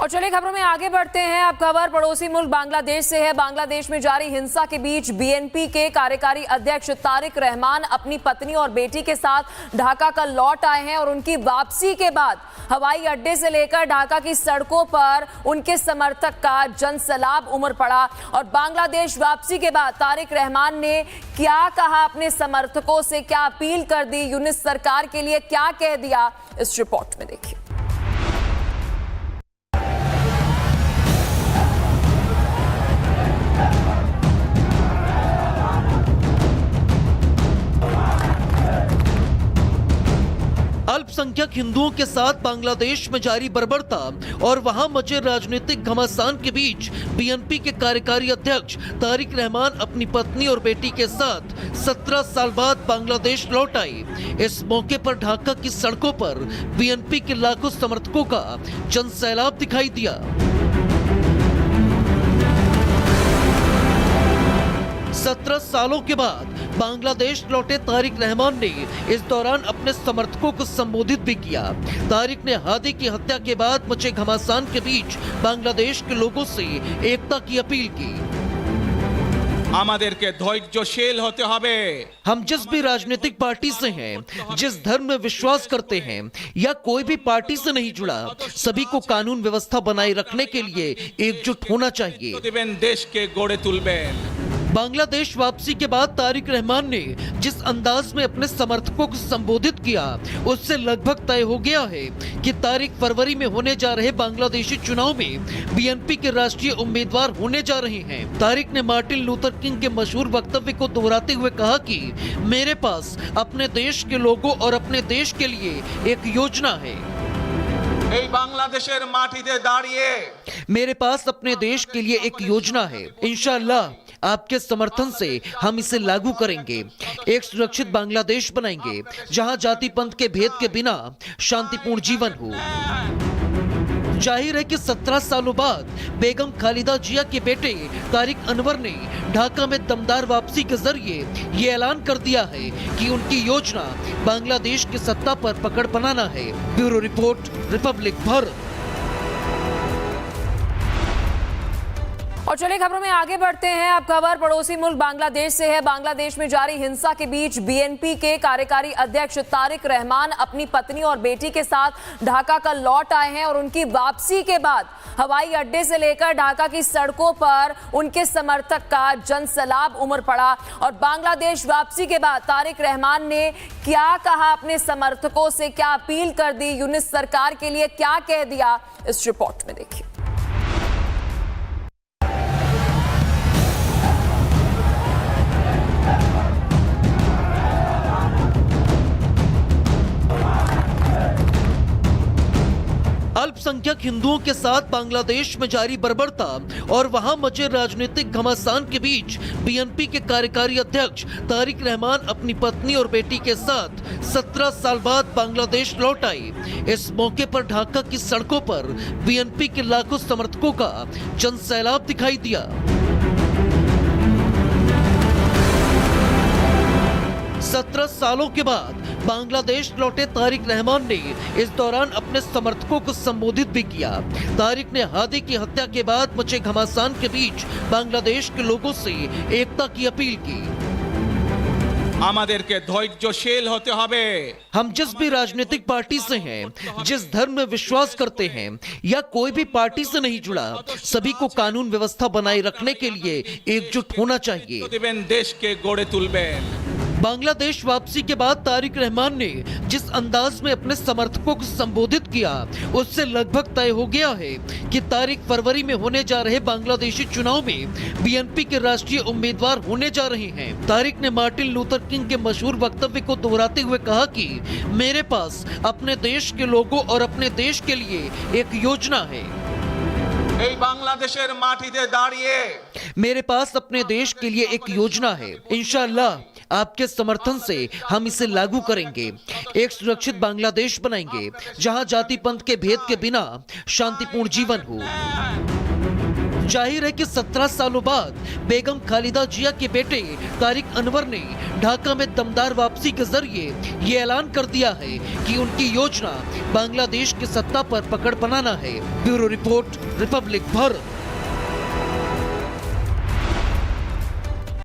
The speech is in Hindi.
और चलिए खबरों में आगे बढ़ते हैं। अब खबर पड़ोसी मुल्क बांग्लादेश से है। बांग्लादेश में जारी हिंसा के बीच बीएनपी के कार्यकारी अध्यक्ष तारिक रहमान अपनी पत्नी और बेटी के साथ ढाका कल लौट आए हैं और उनकी वापसी के बाद हवाई अड्डे से लेकर ढाका की सड़कों पर उनके समर्थक का जनसैलाब उमड़ पड़ा। और बांग्लादेश वापसी के बाद तारिक रहमान ने क्या कहा, अपने समर्थकों से क्या अपील कर दी, यूनिस सरकार के लिए क्या कह दिया, इस रिपोर्ट में देखिए। अल्पसंख्यक हिंदुओं के साथ बांग्लादेश में जारी बर्बरता और वहां मचे राजनीतिक घमासान के बीच बीएनपी के कार्यकारी अध्यक्ष तारिक रहमान अपनी पत्नी और बेटी के साथ 17 साल बाद बांग्लादेश लौट आए। इस मौके पर ढाका की सड़कों पर बीएनपी के लाखों समर्थकों का जनसैलाब दिखाई दिया। 17 सालों के बाद बांग्लादेश लौटे तारिक रहमान ने इस दौरान अपने समर्थकों को संबोधित भी किया। तारिक ने हादी की हत्या के बाद मचे घमासान के बीच बांग्लादेश के लोगों से एकता की अपील की। আমাদেরকে ধৈর্যশীল হতে হবে। हम जिस भी राजनीतिक पार्टी से हैं, जिस धर्म में विश्वास करते हैं या कोई भी पार्टी से नहीं जुड़ा, सभी को कानून व्यवस्था बनाए रखने के लिए एकजुट होना चाहिए। দিবেন দেশকে গড়ে তুলবেন। बांग्लादेश वापसी के बाद तारिक रहमान ने जिस अंदाज में अपने समर्थकों को संबोधित किया, उससे लगभग तय हो गया है कि तारिक फरवरी में होने जा रहे बांग्लादेशी चुनाव में बीएनपी के राष्ट्रीय उम्मीदवार होने जा रहे हैं। तारिक ने मार्टिन लूथर किंग के मशहूर वक्तव्य को दोहराते हुए कहा कि मेरे पास अपने देश के लोगों और अपने देश के लिए एक योजना है। এই বাংলাদেশের মাটিতে দাঁড়িয়ে मेरे पास अपने देश के लिए एक योजना है। इंशाअल्लाह आपके समर्थन से हम इसे लागू करेंगे। एक सुरक्षित बांग्लादेश बनाएंगे जहां जाति पंथ के भेद के बिना शांतिपूर्ण जीवन हो। जाहिर है कि 17 सालों बाद बेगम खालिदा जिया के बेटे तारिक अनवर ने ढाका में दमदार वापसी के जरिए ये ऐलान कर दिया है कि उनकी योजना बांग्लादेश की सत्ता पर पकड़ बनाना है। Bureau report, Republic Bharat. और चलिए खबरों में आगे बढ़ते हैं। अब खबर पड़ोसी मुल्क बांग्लादेश से है। बांग्लादेश में जारी हिंसा के बीच बीएनपी के कार्यकारी अध्यक्ष तारिक रहमान अपनी पत्नी और बेटी के साथ ढाका कल लौट आए हैं और उनकी वापसी के बाद हवाई अड्डे से लेकर ढाका की सड़कों पर उनके समर्थक का जनसैलाब उमड़ पड़ा। और बांग्लादेश वापसी के बाद तारिक रहमान ने क्या कहा, अपने समर्थकों से क्या अपील कर दी, यूनिस सरकार के लिए क्या कह दिया, इस रिपोर्ट में देखिए। अल्पसंख्यक हिंदुओं के साथ बांग्लादेश में जारी बर्बरता और वहां मचे राजनीतिक घमासान के बीच बीएनपी के कार्यकारी अध्यक्ष तारिक रहमान अपनी पत्नी और बेटी के साथ 17 साल बाद बांग्लादेश लौट आए। इस मौके पर ढाका की सड़कों पर बीएनपी के लाखों समर्थकों का जनसैलाब दिखाई दिया। 17 सालों के बाद बांग्लादेश लौटे तारिक रहमान ने इस दौरान अपने समर्थकों को संबोधित भी किया। तारिक ने हादी की हत्या के बाद मचे घमासान के बीच बांग्लादेश के लोगों से एकता की अपील की। আমাদেরকে ধৈর্যশীল হতে হবে। हम जिस भी राजनीतिक पार्टी से हैं, जिस धर्म में विश्वास करते हैं या कोई भी पार्टी से नहीं जुड़ा, सभी को कानून व्यवस्था बनाए रखने के लिए एकजुट होना चाहिए। দিবেন দেশকে গড়ে তুলবেন। बांग्लादेश वापसी के बाद तारिक रहमान ने जिस अंदाज में अपने समर्थकों को संबोधित किया, उससे लगभग तय हो गया है कि तारिक फरवरी में होने जा रहे बांग्लादेशी चुनाव में बीएनपी के राष्ट्रीय उम्मीदवार होने जा रहे हैं। तारिक ने मार्टिन लूथर किंग के मशहूर वक्तव्य को दोहराते हुए कहा कि मेरे पास अपने देश के लोगों और अपने देश के लिए एक योजना है। এই বাংলাদেশের মাটিতে দাঁড়িয়ে मेरे पास अपने देश के लिए एक योजना है। इंशाअल्लाह आपके समर्थन से हम इसे लागू करेंगे। एक सुरक्षित बांग्लादेश बनाएंगे जहां जाति पंथ के भेद के बिना शांतिपूर्ण जीवन हो। जाहिर है कि 17 सालों बाद बेगम खालिदा जिया के बेटे तारिक अनवर ने ढाका में दमदार वापसी के जरिए ये ऐलान कर दिया है कि उनकी योजना बांग्लादेश की सत्ता पर पकड़ बनाना है। Bureau report, Republic Bharat.